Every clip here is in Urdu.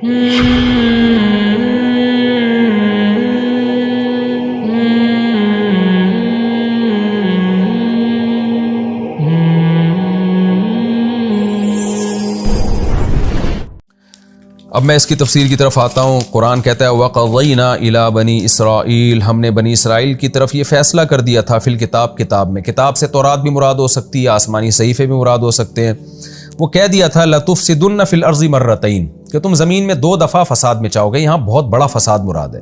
اب میں اس کی تفسیر کی طرف آتا ہوں۔ قرآن کہتا ہے وَقَضَيْنَا إِلَىٰ بَنِي إِسْرَائِيلَ، ہم نے بنی اسرائیل کی طرف یہ فیصلہ کر دیا تھا، فی الکتاب، کتاب میں، کتاب سے تورات بھی مراد ہو سکتی ہے، آسمانی صحیفے بھی مراد ہو سکتے ہیں۔ وہ کہہ دیا تھا لَتُفْسِدُنَّ فِي الْأَرْضِ مَرَّتَيْنِ، کہ تم زمین میں 2 دفعہ فساد مچاؤ گے۔ یہاں بہت بڑا فساد مراد ہے،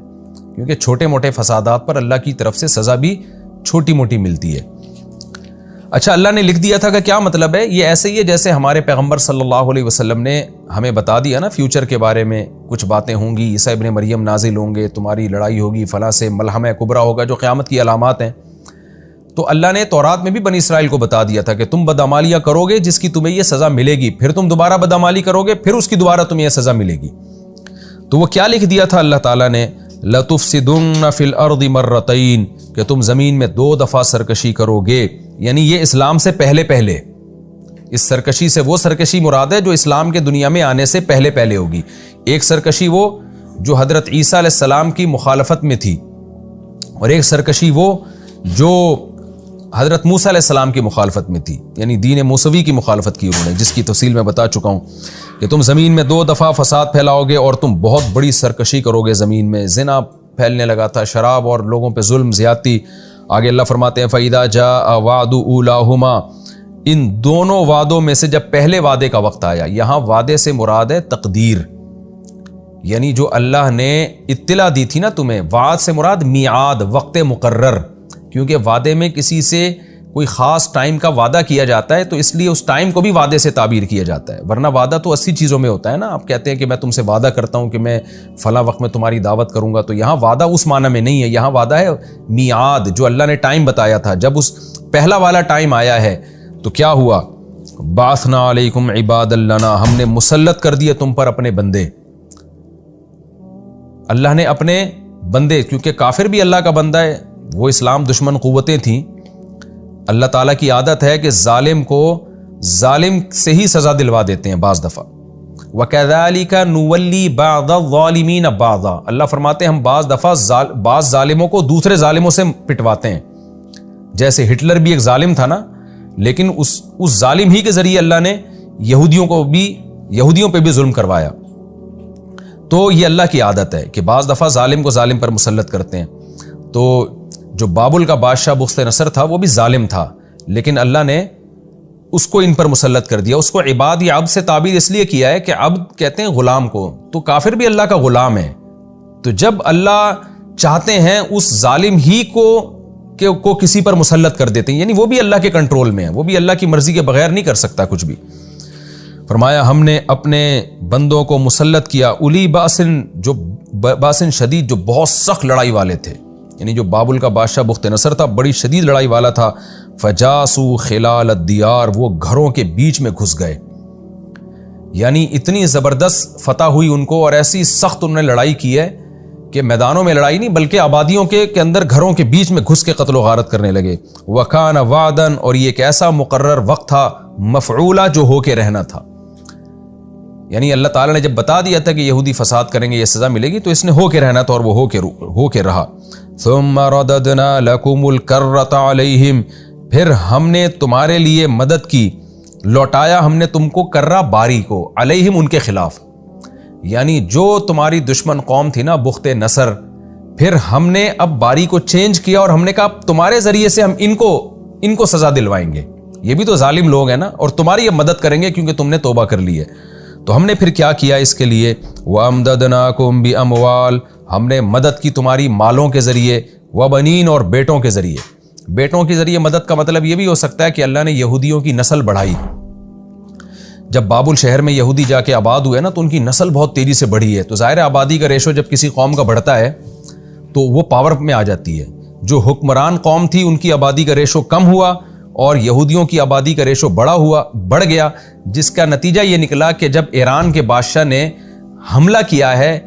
کیونکہ چھوٹے موٹے فسادات پر اللہ کی طرف سے سزا بھی چھوٹی موٹی ملتی ہے۔ اچھا، اللہ نے لکھ دیا تھا کہ کیا مطلب ہے؟ یہ ایسے ہی ہے جیسے ہمارے پیغمبر صلی اللہ علیہ وسلم نے ہمیں بتا دیا نا فیوچر کے بارے میں، کچھ باتیں ہوں گی، عیسیٰ ابن مریم نازل ہوں گے، تمہاری لڑائی ہوگی، فلاں سے ملحمہ کبریٰ ہوگا، جو قیامت کی علامات ہیں۔ تو اللہ نے تورات میں بھی بنی اسرائیل کو بتا دیا تھا کہ تم بدعمالیاں کرو گے جس کی تمہیں یہ سزا ملے گی، پھر تم دوبارہ بدعمالی کرو گے، پھر اس کی دوبارہ تمہیں یہ سزا ملے گی۔ تو وہ کیا لکھ دیا تھا اللہ تعالیٰ نے؟ لَتُفْسِدُنَّ فِي الْأَرْضِ مَرَّتَيْنِ، کہ تم زمین میں 2 دفعہ سرکشی کرو گے، یعنی یہ اسلام سے پہلے۔ اس سرکشی سے وہ سرکشی مراد ہے جو اسلام کے دنیا میں آنے سے پہلے ہوگی۔ ایک سرکشی وہ جو حضرت عیسیٰ علیہ السلام کی مخالفت میں تھی، اور ایک سرکشی وہ جو حضرت موسیٰ علیہ السلام کی مخالفت میں تھی، یعنی دین موسوی کی مخالفت کی انہوں نے، جس کی تفصیل میں بتا چکا ہوں کہ تم زمین میں 2 دفعہ فساد پھیلاؤ گے اور تم بہت بڑی سرکشی کرو گے زمین میں۔ زنا پھیلنے لگا تھا، شراب اور لوگوں پہ ظلم زیادتی۔ آگے اللہ فرماتے ہیں فَإِذَا جَاءَ وَعْدُ أُولَاهُمَا، ان دونوں وعدوں میں سے جب پہلے وعدے کا وقت آیا، یہاں وعدے سے مراد ہے تقدیر، یعنی جو اللہ نے اطلاع دی تھی نا تمہیں، وعد سے مراد میعاد، وقت مقرر، کیونکہ وعدے میں کسی سے کوئی خاص ٹائم کا وعدہ کیا جاتا ہے تو اس لیے اس ٹائم کو بھی وعدے سے تعبیر کیا جاتا ہے، ورنہ وعدہ تو 80 چیزوں میں ہوتا ہے نا۔ آپ کہتے ہیں کہ میں تم سے وعدہ کرتا ہوں کہ میں فلاں وقت میں تمہاری دعوت کروں گا، تو یہاں وعدہ اس معنی میں نہیں ہے، یہاں وعدہ ہے میعاد، جو اللہ نے ٹائم بتایا تھا۔ جب اس پہلا والا ٹائم آیا ہے تو کیا ہوا؟ بعثنا علیکم عباد لنا، ہم نے مسلط کر دیے تم پر اپنے بندے۔ اللہ نے اپنے بندے، کیونکہ کافر بھی اللہ کا بندہ ہے، وہ اسلام دشمن قوتیں تھیں، اللہ تعالیٰ کی عادت ہے کہ ظالم کو ظالم سے ہی سزا دلوا دیتے ہیں بعض دفعہ۔ وَكَذَلِكَ نُوَلِّي بَعْضَ الظَّالِمِينَ بَعْضًا، اللہ فرماتے ہیں ہم بعض دفعہ بعض ظالموں کو دوسرے ظالموں سے پٹواتے ہیں۔ جیسے ہٹلر بھی ایک ظالم تھا نا، لیکن اس ظالم ہی کے ذریعے اللہ نے یہودیوں پہ بھی ظلم کروایا۔ تو یہ اللہ کی عادت ہے کہ بعض دفعہ ظالم کو ظالم پر مسلط کرتے ہیں۔ تو جو بابل کا بادشاہ بخت نصر تھا وہ بھی ظالم تھا، لیکن اللہ نے اس کو ان پر مسلط کر دیا۔ اس کو عباد یا عبد سے تعبیر اس لیے کیا ہے کہ عبد کہتے ہیں غلام کو، تو کافر بھی اللہ کا غلام ہے۔ تو جب اللہ چاہتے ہیں اس ظالم ہی کو کسی پر مسلط کر دیتے ہیں، یعنی وہ بھی اللہ کے کنٹرول میں ہے، وہ بھی اللہ کی مرضی کے بغیر نہیں کر سکتا کچھ بھی۔ فرمایا ہم نے اپنے بندوں کو مسلط کیا، اولی باسن شدید، جو بہت سخت لڑائی والے تھے، یعنی جو بابل کا بادشاہ بخت نصر تھا بڑی شدید لڑائی والا تھا۔ فجاسو خلال الدیار، وہ گھروں کے بیچ میں گھس گئے، یعنی اتنی زبردست فتح ہوئی ان کو، اور ایسی سخت انہوں نے لڑائی کی ہے کہ میدانوں میں لڑائی نہیں بلکہ آبادیوں کے اندر گھروں کے بیچ میں گھس کے قتل و غارت کرنے لگے۔ وکان وعدن، اور یہ ایک ایسا مقرر وقت تھا، مفعولا، جو ہو کے رہنا تھا، یعنی اللہ تعالیٰ نے جب بتا دیا تھا کہ یہودی فساد کریں گے یہ سزا ملے گی، تو اس نے ہو کے رہنا تھا، اور وہ ہو کے رہا۔ ثم رددنا لکم الکرۃ علیہم، پھر ہم نے تمہارے لیے مدد کی، لوٹایا ہم نے تم کو کرہ باری کو، علیہم ان کے خلاف، یعنی جو تمہاری دشمن قوم تھی نا بخت نصر، پھر ہم نے اب باری کو چینج کیا اور ہم نے کہا تمہارے ذریعے سے ہم ان کو سزا دلوائیں گے، یہ بھی تو ظالم لوگ ہیں نا، اور تمہاری اب مدد کریں گے کیونکہ تم نے توبہ کر لی ہے۔ تو ہم نے پھر کیا کیا اس کے لیے؟ وَأَمْدَدْنَاكُمْ بِأَمْوَالٍ، ہم نے مدد کی تمہاری مالوں کے ذریعے، وَبَنِينَ، اور بیٹوں کے ذریعے۔ بیٹوں کے ذریعے مدد کا مطلب یہ بھی ہو سکتا ہے کہ اللہ نے یہودیوں کی نسل بڑھائی۔ جب بابل شہر میں یہودی جا کے آباد ہوئے نا تو ان کی نسل بہت تیزی سے بڑھی ہے، تو ظاہر آبادی کا ریشو جب کسی قوم کا بڑھتا ہے تو وہ پاور میں آ جاتی ہے۔ جو حکمران قوم تھی ان کی آبادی کا ریشو کم ہوا اور یہودیوں کی آبادی کا ریشو بڑھ گیا، جس کا نتیجہ یہ نکلا کہ جب ایران کے بادشاہ نے حملہ کیا ہے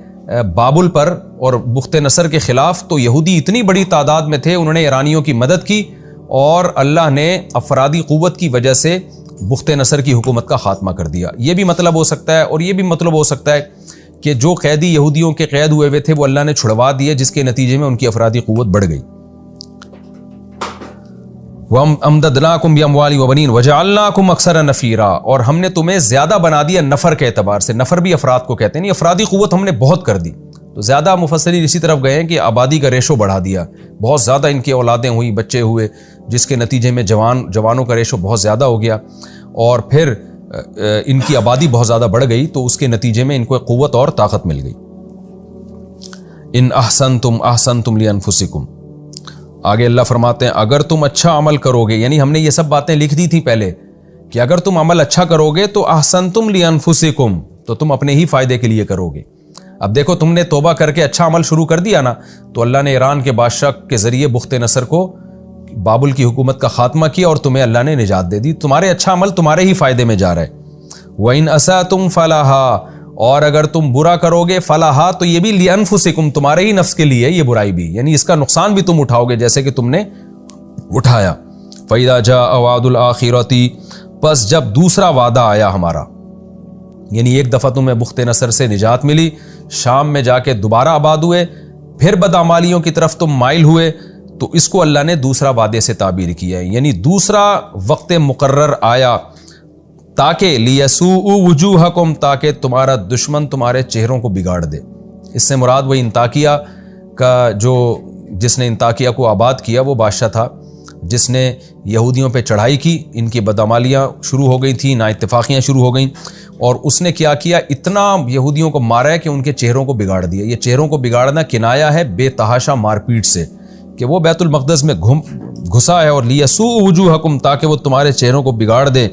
بابل پر اور بخت نصر کے خلاف، تو یہودی اتنی بڑی تعداد میں تھے، انہوں نے ایرانیوں کی مدد کی، اور اللہ نے افرادی قوت کی وجہ سے بخت نصر کی حکومت کا خاتمہ کر دیا۔ یہ بھی مطلب ہو سکتا ہے، اور یہ بھی مطلب ہو سکتا ہے کہ جو قیدی یہودیوں کے قید ہوئے ہوئے تھے وہ اللہ نے چھڑوا دیے، جس کے نتیجے میں ان کی افرادی قوت بڑھ گئی۔ وَأَمْدَدْنَاكُمْ بِأَمْوَالٍ وَبَنِينَ وَجَعَلْنَاكُمْ أَكْثَرَ نَفِيرًا، اور ہم نے تمہیں زیادہ بنا دیا نفر کے اعتبار سے۔ نفر بھی افراد کو کہتے ہیں، نہیں افرادی قوت ہم نے بہت کر دی۔ تو زیادہ مفسرین اسی طرف گئے ہیں کہ آبادی کا ریشو بڑھا دیا، بہت زیادہ ان کی اولادیں ہوئی، بچے ہوئے، جس کے نتیجے میں جوانوں کا ریشو بہت زیادہ ہو گیا، اور پھر ان کی آبادی بہت زیادہ بڑھ گئی، تو اس کے نتیجے میں ان کو قوت اور طاقت مل گئی۔ ان احسنتم احسنتم لانفسکم، آگے اللہ فرماتے ہیں اگر تم اچھا عمل کرو گے، یعنی ہم نے یہ سب باتیں لکھ دی تھی پہلے کہ اگر تم عمل اچھا کرو گے تو احسنتم لانفسکم، تو تم اپنے ہی فائدے کے لیے کرو گے۔ اب دیکھو تم نے توبہ کر کے اچھا عمل شروع کر دیا نا، تو اللہ نے ایران کے بادشاہ کے ذریعے بخت نصر کو، بابل کی حکومت کا خاتمہ کیا، اور تمہیں اللہ نے نجات دے دی۔ تمہارے اچھا عمل تمہارے ہی فائدے میں جا رہا ہے۔ وَإِنْ أَسَأْتُمْ فَلَهَا، اور اگر تم برا کرو گے فَلَهَا، تو یہ بھی لِأَنفُسِكُمْ، تمہارے ہی نفس کے لیے یہ برائی بھی، یعنی اس کا نقصان بھی تم اٹھاؤ گے جیسے کہ تم نے اٹھایا۔ فَإِذَا جَاءَ وَعْدُ الْآخِرَةِ، پس جب دوسرا وعدہ آیا ہمارا، یعنی ایک دفعہ تمہیں بخت نصر سے نجات ملی، شام میں جا کے دوبارہ آباد ہوئے، پھر بدعمالیوں کی طرف تم مائل ہوئے، تو اس کو اللہ نے دوسرا وعدے سے تعبیر کیا ہے، یعنی دوسرا وقت مقرر آیا تاکہ لیسوء وجوہکم، تاکہ تمہارا دشمن تمہارے چہروں کو بگاڑ دے۔ اس سے مراد وہ انطاکیہ کا جس نے انطاکیہ کو آباد کیا وہ بادشاہ تھا جس نے یہودیوں پہ چڑھائی کی، ان کی بدعمالیاں شروع ہو گئی تھیں، نا اتفاقیاں شروع ہو گئیں، اور اس نے کیا کیا، اتنا یہودیوں کو مارا ہے کہ ان کے چہروں کو بگاڑ دیا۔ یہ چہروں کو بگاڑنا کنایا ہے بے تحاشا مار پیٹ سے، کہ وہ بیت المقدس میں گھسا ہے، اور لیسوء وجوہکم، تاکہ وہ تمہارے چہروں کو بگاڑ دے،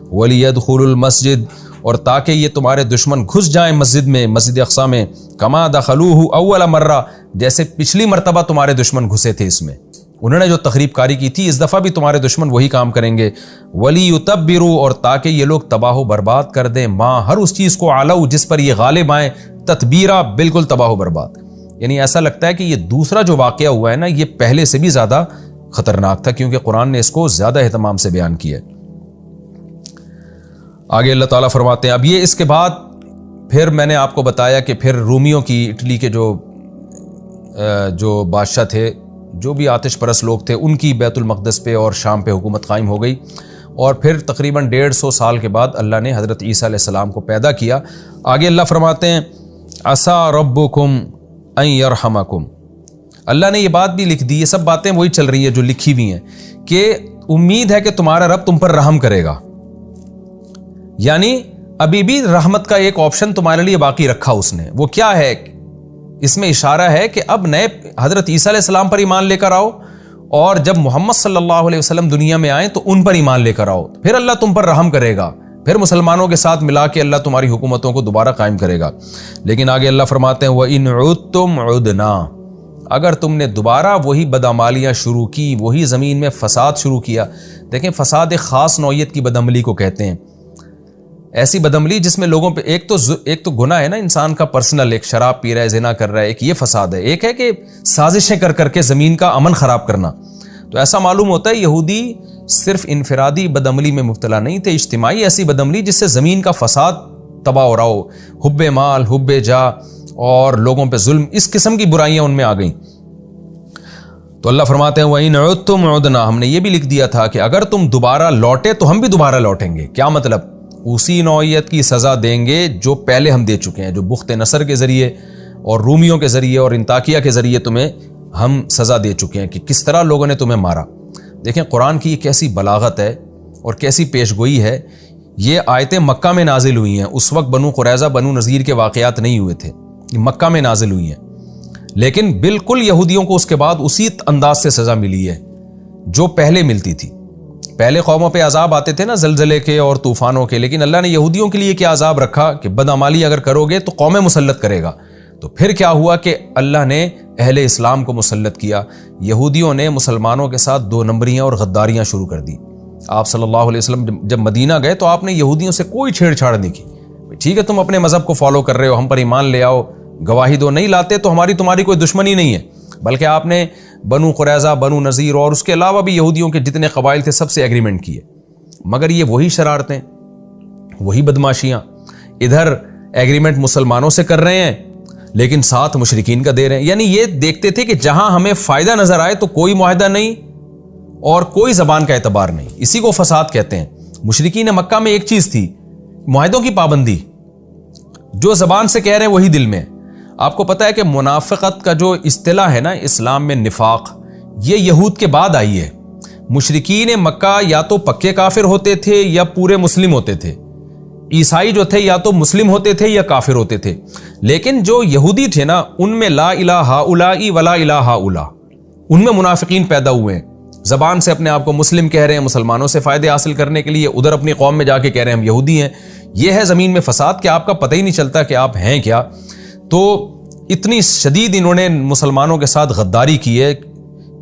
وَلِيَدْخُلُوا الْمَسْجِدَ، اور تاکہ یہ تمہارے دشمن گھس جائیں مسجد میں، مسجد اقصیٰ میں، کما دخلوہ اول مرہ، جیسے پچھلی مرتبہ تمہارے دشمن گھسے تھے اس میں، انہوں نے جو تخریب کاری کی تھی، اس دفعہ بھی تمہارے دشمن وہی کام کریں گے۔ وَلِيُتَبِّرُوا، اور تاکہ یہ لوگ تباہ و برباد کر دیں، ماں ہر اس چیز کو عَلَو، جس پر یہ غالب آئیں، تتبیرہ، بالکل تباہ و برباد۔ یعنی ایسا لگتا ہے کہ یہ دوسرا جو واقعہ ہوا ہے نا، یہ پہلے سے بھی زیادہ خطرناک تھا، کیونکہ قرآن نے اس کو زیادہ اہتمام سے بیان کیا ہے۔ آگے اللہ تعالیٰ فرماتے ہیں، اب یہ اس کے بعد پھر میں نے آپ کو بتایا کہ پھر رومیوں کی، اٹلی کے جو بادشاہ تھے، جو بھی آتش پرست لوگ تھے، ان کی بیت المقدس پہ اور شام پہ حکومت قائم ہو گئی، اور پھر تقریباً 150 سال کے بعد اللہ نے حضرت عیسیٰ علیہ السلام کو پیدا کیا۔ آگے اللہ فرماتے ہیں عسیٰ ربکم ان یرحمکم، اللہ نے یہ بات بھی لکھ دی، یہ سب باتیں وہی چل رہی ہیں جو لکھی ہوئی ہیں، کہ امید ہے کہ تمہارا رب تم پر رحم کرے گا، یعنی ابھی بھی رحمت کا ایک آپشن تمہارے لیے باقی رکھا اس نے۔ وہ کیا ہے؟ اس میں اشارہ ہے کہ اب نئے حضرت عیسیٰ علیہ السلام پر ایمان لے کر آؤ، اور جب محمد صلی اللہ علیہ وسلم دنیا میں آئیں تو ان پر ایمان لے کر آؤ، پھر اللہ تم پر رحم کرے گا، پھر مسلمانوں کے ساتھ ملا کے اللہ تمہاری حکومتوں کو دوبارہ قائم کرے گا۔ لیکن آگے اللہ فرماتے ہیں وَإِنْ عُدْتُمْ عُدْنَا، اگر تم نے دوبارہ وہی بدعمالیاں شروع کی، وہی زمین میں فساد شروع کیا۔ دیکھیں فساد ایک خاص نوعیت کی بدعملی کو کہتے ہیں، ایسی بدعملی جس میں لوگوں پہ ایک تو گناہ ہے نا انسان کا پرسنل، ایک شراب پی رہا ہے، زنا کر رہا ہے، ایک یہ فساد ہے، ایک ہے کہ سازشیں کر کے زمین کا امن خراب کرنا۔ تو ایسا معلوم ہوتا ہے یہودی صرف انفرادی بدعملی میں مبتلا نہیں تھے، اجتماعی ایسی بدعملی جس سے زمین کا فساد تباہ ہو رہا ہو، حب مال، حب جاہ، اور لوگوں پہ ظلم، اس قسم کی برائیاں ان میں آ گئیں۔ تو اللہ فرماتے ہیں وَإِنْ عُدْتُمْ عُدْنَا، ہم نے یہ بھی لکھ دیا تھا کہ اگر تم دوبارہ لوٹے تو ہم بھی دوبارہ لوٹیں گے۔ کیا مطلب؟ اسی نوعیت کی سزا دیں گے جو پہلے ہم دے چکے ہیں، جو بخت نصر کے ذریعے اور رومیوں کے ذریعے اور انطاکیہ کے ذریعے تمہیں ہم سزا دے چکے ہیں، کہ کس طرح لوگوں نے تمہیں مارا۔ دیکھیں قرآن کی یہ کیسی بلاغت ہے اور کیسی پیش گوئی ہے۔ یہ آیتیں مکہ میں نازل ہوئی ہیں، اس وقت بنو قریظہ بنو نذیر کے واقعات نہیں ہوئے تھے، یہ مکہ میں نازل ہوئی ہیں، لیکن بالکل یہودیوں کو اس کے بعد اسی انداز سے سزا ملی ہے جو پہلے ملتی تھی۔ پہلے قوموں پہ عذاب آتے تھے نا زلزلے کے اور طوفانوں کے، لیکن اللہ نے یہودیوں کے لیے کیا عذاب رکھا کہ بدعمالی اگر کرو گے تو قوم مسلط کرے گا۔ تو پھر کیا ہوا کہ اللہ نے اہل اسلام کو مسلط کیا، یہودیوں نے مسلمانوں کے ساتھ 2 نمبریاں اور غداریاں شروع کر دی۔ آپ صلی اللہ علیہ وسلم جب مدینہ گئے تو آپ نے یہودیوں سے کوئی چھیڑ چھاڑ نہیں کی، ٹھیک ہے تم اپنے مذہب کو فالو کر رہے ہو، ہم پر ایمان لے آؤ، گواہی دو، نہیں لاتے تو تمہاری کوئی دشمنی نہیں ہے، بلکہ آپ نے بنو قریظہ، بنو نذیر اور اس کے علاوہ بھی یہودیوں کے جتنے قبائل تھے سب سے ایگریمنٹ کیے۔ مگر یہ وہی شرارتیں، وہی بدماشیاں، ادھر ایگریمنٹ مسلمانوں سے کر رہے ہیں لیکن ساتھ مشرکین کا دے رہے ہیں. یعنی یہ دیکھتے تھے کہ جہاں ہمیں فائدہ نظر آئے تو کوئی معاہدہ نہیں اور کوئی زبان کا اعتبار نہیں. اسی کو فساد کہتے ہیں. مشرکین مکہ میں ایک چیز تھی، معاہدوں کی پابندی. جو زبان سے کہہ رہے ہیں وہی دل میں. آپ کو پتہ ہے کہ منافقت کا جو اصطلاح ہے نا اسلام میں، نفاق، یہ یہود کے بعد آئی ہے. مشرکین مکہ یا تو پکے کافر ہوتے تھے یا پورے مسلم ہوتے تھے. عیسائی جو تھے یا تو مسلم ہوتے تھے یا کافر ہوتے تھے. لیکن جو یہودی تھے نا ان میں لا الہ ہؤلاء ولا الہ ہؤلاء، ان میں منافقین پیدا ہوئے ہیں. زبان سے اپنے آپ کو مسلم کہہ رہے ہیں، مسلمانوں سے فائدے حاصل کرنے کے لیے ادھر اپنی قوم میں جا کے کہہ رہے ہیں ہم یہودی ہیں. یہ ہے زمین میں فساد کہ آپ کا پتہ ہی نہیں چلتا کہ آپ ہیں کیا. تو اتنی شدید انہوں نے مسلمانوں کے ساتھ غداری کی ہے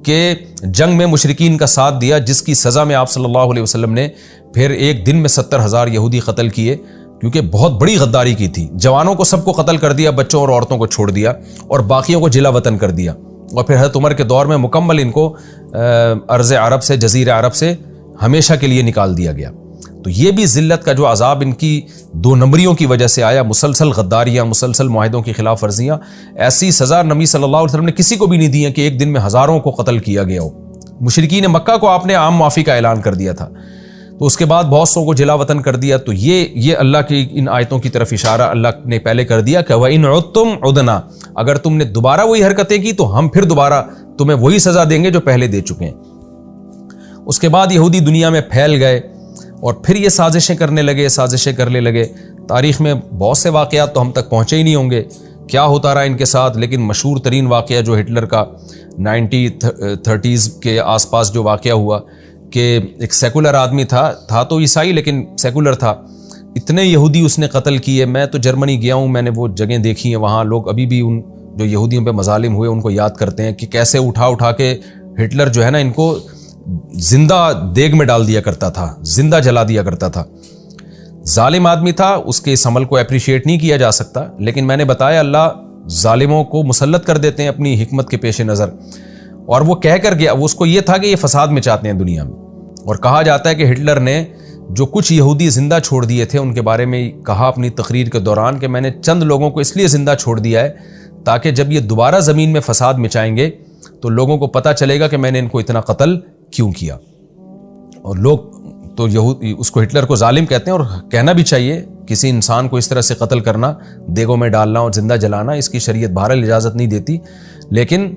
کہ جنگ میں مشرکین کا ساتھ دیا، جس کی سزا میں آپ صلی اللہ علیہ وسلم نے پھر ایک دن میں 70,000 یہودی قتل کیے، کیونکہ بہت بڑی غداری کی تھی. جوانوں کو سب کو قتل کر دیا، بچوں اور عورتوں کو چھوڑ دیا اور باقیوں کو جلا وطن کر دیا. اور پھر حضرت عمر کے دور میں مکمل ان کو ارض عرب سے، جزیرہ عرب سے ہمیشہ کے لیے نکال دیا گیا. تو یہ بھی ذلت کا جو عذاب ان کی 2 نمبریوں کی وجہ سے آیا، مسلسل غداریاں، مسلسل معاہدوں کی خلاف ورزیاں. ایسی سزا نبی صلی اللہ علیہ وسلم نے کسی کو بھی نہیں دی ہے کہ ایک دن میں ہزاروں کو قتل کیا گیا ہو. مشرکین مکہ کو آپ نے عام معافی کا اعلان کر دیا تھا، تو اس کے بعد بہت سو کو جلا وطن کر دیا. تو یہ اللہ کی ان آیتوں کی طرف اشارہ اللہ نے پہلے کر دیا کہ وَإِنْ عُدْتُمْ عُدْنَا، اگر تم نے دوبارہ وہی حرکتیں کی تو ہم پھر دوبارہ تمہیں وہی سزا دیں گے جو پہلے دے چکے ہیں. اس کے بعد یہودی دنیا میں پھیل گئے اور پھر یہ سازشیں کرنے لگے. تاریخ میں بہت سے واقعات تو ہم تک پہنچے ہی نہیں ہوں گے کیا ہوتا رہا ان کے ساتھ. لیکن مشہور ترین واقعہ جو ہٹلر کا 1930s کے آس پاس جو واقعہ ہوا کہ ایک سیکولر آدمی تھا تو عیسائی لیکن سیکولر تھا، اتنے یہودی اس نے قتل کیے. میں تو جرمنی گیا ہوں، میں نے وہ جگہیں دیکھی ہیں، وہاں لوگ ابھی بھی ان جو یہودیوں پہ مظالم ہوئے ان کو یاد کرتے ہیں کہ کیسے اٹھا کے ہٹلر جو ہے نا ان کو زندہ دیگ میں ڈال دیا کرتا تھا، زندہ جلا دیا کرتا تھا. ظالم آدمی تھا، اس کے اس عمل کو اپریشیٹ نہیں کیا جا سکتا. لیکن میں نے بتایا اللہ ظالموں کو مسلط کر دیتے ہیں اپنی حکمت کے پیش نظر. اور وہ کہہ کر گیا، وہ اس کو یہ تھا کہ یہ فساد مچاتے ہیں دنیا میں. اور کہا جاتا ہے کہ ہٹلر نے جو کچھ یہودی زندہ چھوڑ دیے تھے ان کے بارے میں کہا اپنی تقریر کے دوران کہ میں نے چند لوگوں کو اس لیے زندہ چھوڑ دیا ہے تاکہ جب یہ دوبارہ زمین میں فساد مچائیں گے تو لوگوں کو پتہ چلے گا کہ میں نے ان کو اتنا قتل کیوں کیا. اور لوگ تو اس کو ہٹلر کو ظالم کہتے ہیں، اور کہنا بھی چاہیے. کسی انسان کو اس طرح سے قتل کرنا، دیگوں میں ڈالنا اور زندہ جلانا، اس کی شریعت بہرحال اجازت نہیں دیتی. لیکن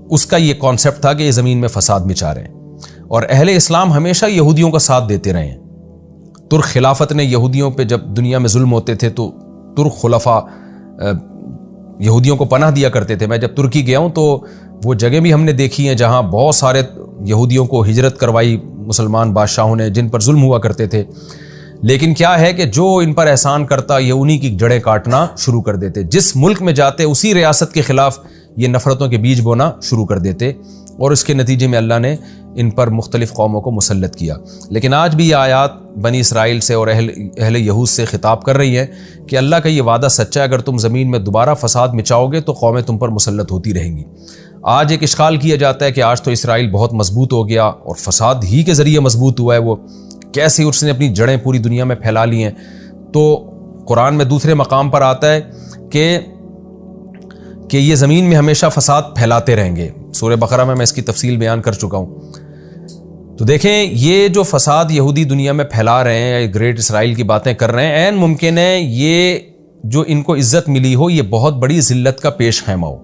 اس کا یہ کانسیپٹ تھا کہ یہ زمین میں فساد مچا رہے ہیں. اور اہل اسلام ہمیشہ یہودیوں کا ساتھ دیتے رہے ہیں. ترک خلافت نے یہودیوں پہ جب دنیا میں ظلم ہوتے تھے تو ترک خلفاء یہودیوں کو پناہ دیا کرتے تھے. میں جب ترکی گیا ہوں تو وہ جگہ بھی ہم نے دیکھی ہیں جہاں بہت سارے یہودیوں کو ہجرت کروائی مسلمان بادشاہوں نے جن پر ظلم ہوا کرتے تھے. لیکن کیا ہے کہ جو ان پر احسان کرتا یہ انہی کی جڑیں کاٹنا شروع کر دیتے. جس ملک میں جاتے اسی ریاست کے خلاف یہ نفرتوں کے بیج بونا شروع کر دیتے، اور اس کے نتیجے میں اللہ نے ان پر مختلف قوموں کو مسلط کیا. لیکن آج بھی یہ آیات بنی اسرائیل سے اور اہل یہود سے خطاب کر رہی ہیں کہ اللہ کا یہ وعدہ سچا ہے، اگر تم زمین میں دوبارہ فساد مچاؤ گے تو قومیں تم پر مسلط ہوتی رہیں گی. آج ایک اشکال کیا جاتا ہے کہ آج تو اسرائیل بہت مضبوط ہو گیا اور فساد ہی کے ذریعے مضبوط ہوا ہے، وہ کیسے اس نے اپنی جڑیں پوری دنیا میں پھیلا لی ہیں. تو قرآن میں دوسرے مقام پر آتا ہے کہ یہ زمین میں ہمیشہ فساد پھیلاتے رہیں گے. سورہ بقرہ میں اس کی تفصیل بیان کر چکا ہوں. تو دیکھیں یہ جو فساد یہودی دنیا میں پھیلا رہے ہیں، گریٹ اسرائیل کی باتیں کر رہے ہیں، عین ممکن ہے یہ جو ان کو عزت ملی ہو یہ بہت بڑی ذلت کا پیش خیمہ ہو.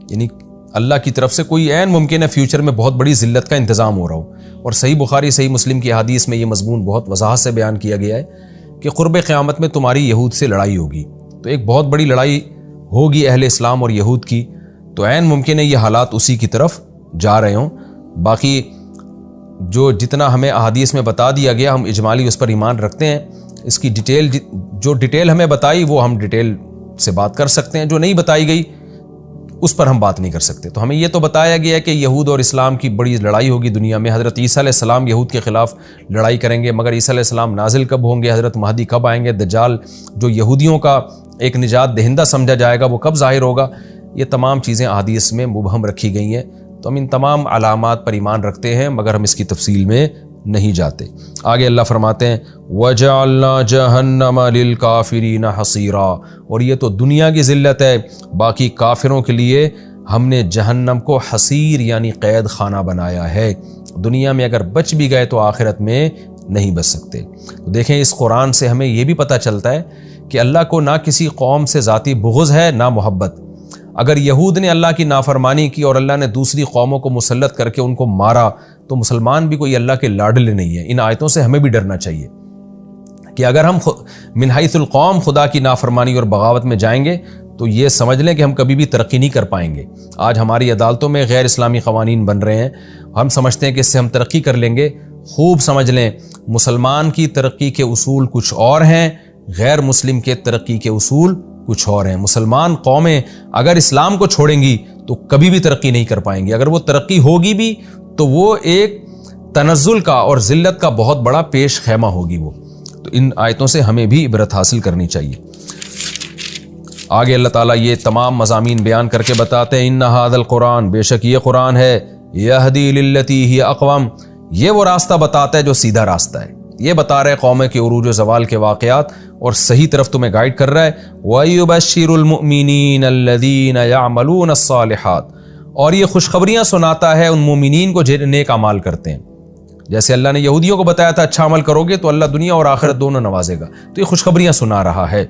یعنی اللہ کی طرف سے کوئی عین ممکن ہے فیوچر میں بہت بڑی ذلت کا انتظام ہو رہا ہو. اور صحیح بخاری صحیح مسلم کی حدیث میں یہ مضمون بہت وضاحت سے بیان کیا گیا ہے کہ قرب قیامت میں تمہاری یہود سے لڑائی ہوگی. تو ایک بہت بڑی لڑائی ہوگی اہل اسلام اور یہود کی. تو عین ممکن ہے یہ حالات اسی کی طرف جا رہے ہوں. باقی جو جتنا ہمیں احادیث میں بتا دیا گیا ہم اجمالی اس پر ایمان رکھتے ہیں. اس کی ڈیٹیل جو ڈیٹیل ہمیں بتائی وہ ہم ڈیٹیل سے بات کر سکتے ہیں، جو نہیں بتائی گئی اس پر ہم بات نہیں کر سکتے. تو ہمیں یہ تو بتایا گیا ہے کہ یہود اور اسلام کی بڑی لڑائی ہوگی دنیا میں. حضرت عیسیٰ علیہ السلام یہود کے خلاف لڑائی کریں گے، مگر عیسیٰ علیہ السلام نازل کب ہوں گے، حضرت مہدی کب آئیں گے، دجال جو یہودیوں کا ایک نجات دہندہ سمجھا جائے گا وہ کب ظاہر ہوگا، یہ تمام چیزیں احادیث میں مبہم رکھی گئی ہیں. تو ہم ان تمام علامات پر ایمان رکھتے ہیں، مگر ہم اس کی تفصیل میں نہیں جاتے۔ آگے اللہ فرماتے ہیں وَجَعَلْنَا جَهَنَّمَ لِلْكَافِرِينَ حَصِيرًا، اور یہ تو دنیا کی ذلت ہے، باقی کافروں کے لیے ہم نے جہنم کو حصیر یعنی قید خانہ بنایا ہے۔ دنیا میں اگر بچ بھی گئے تو آخرت میں نہیں بچ سکتے۔ تو دیکھیں اس قرآن سے ہمیں یہ بھی پتہ چلتا ہے کہ اللہ کو نہ کسی قوم سے ذاتی بغض ہے نہ محبت۔ اگر یہود نے اللہ کی نافرمانی کی اور اللہ نے دوسری قوموں کو مسلط کر کے ان کو مارا تو مسلمان بھی کوئی اللہ کے لاڈلے نہیں ہے۔ ان آیتوں سے ہمیں بھی ڈرنا چاہیے کہ اگر ہم من حیث القوم خدا کی نافرمانی اور بغاوت میں جائیں گے تو یہ سمجھ لیں کہ ہم کبھی بھی ترقی نہیں کر پائیں گے۔ آج ہماری عدالتوں میں غیر اسلامی قوانین بن رہے ہیں، ہم سمجھتے ہیں کہ اس سے ہم ترقی کر لیں گے۔ خوب سمجھ لیں مسلمان کی ترقی کے اصول کچھ اور ہیں، غیر مسلم کے ترقی کے اصول کچھ اور ہیں۔ مسلمان قومیں اگر اسلام کو چھوڑیں گی تو کبھی بھی ترقی نہیں کر پائیں گی، اگر وہ ترقی ہوگی بھی تو وہ ایک تنزل کا اور ذلت کا بہت بڑا پیش خیمہ ہوگی وہ۔ تو ان آیتوں سے ہمیں بھی عبرت حاصل کرنی چاہیے۔ آگے اللہ تعالیٰ یہ تمام مضامین بیان کر کے بتاتے ہیں ان ھذا القرآن، بے شک یہ قرآن ہے، یہدی للتی ہی اقوم، یہ وہ راستہ بتاتا ہے جو سیدھا راستہ ہے۔ یہ بتا رہے قوم کے عروج و زوال کے واقعات اور صحیح طرف تمہیں گائیڈ کر رہا ہے۔ وَيُبَشِّرُ الْمُؤْمِنِينَ الَّذِينَ يَعْمَلُونَ الصَّالِحَاتِ، اور یہ خوشخبریاں سناتا ہے ان مومنین کو جو نیک اعمال کرتے ہیں۔ جیسے اللہ نے یہودیوں کو بتایا تھا اچھا عمل کرو گے تو اللہ دنیا اور آخرت دونوں نوازے گا، تو یہ خوشخبریاں سنا رہا ہے۔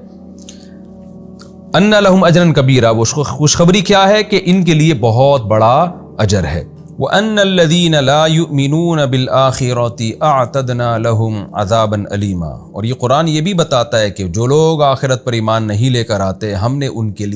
اَنَّ لَهُمْ أَجْرًا كَبِيرًا، وہ خوشخبری کیا ہے کہ ان کے لیے بہت بڑا اجر ہے۔ وَأَنَّ الَّذِينَ لَا يُؤْمِنُونَ بِالْآخِرَةِ أَعْتَدْنَا لَهُمْ عَذَابًا أَلِيمًا، اور یہ قرآن یہ بھی بتاتا ہے کہ جو لوگ آخرت پر ایمان نہیں لے کر آتے ہم نے ان کے لیے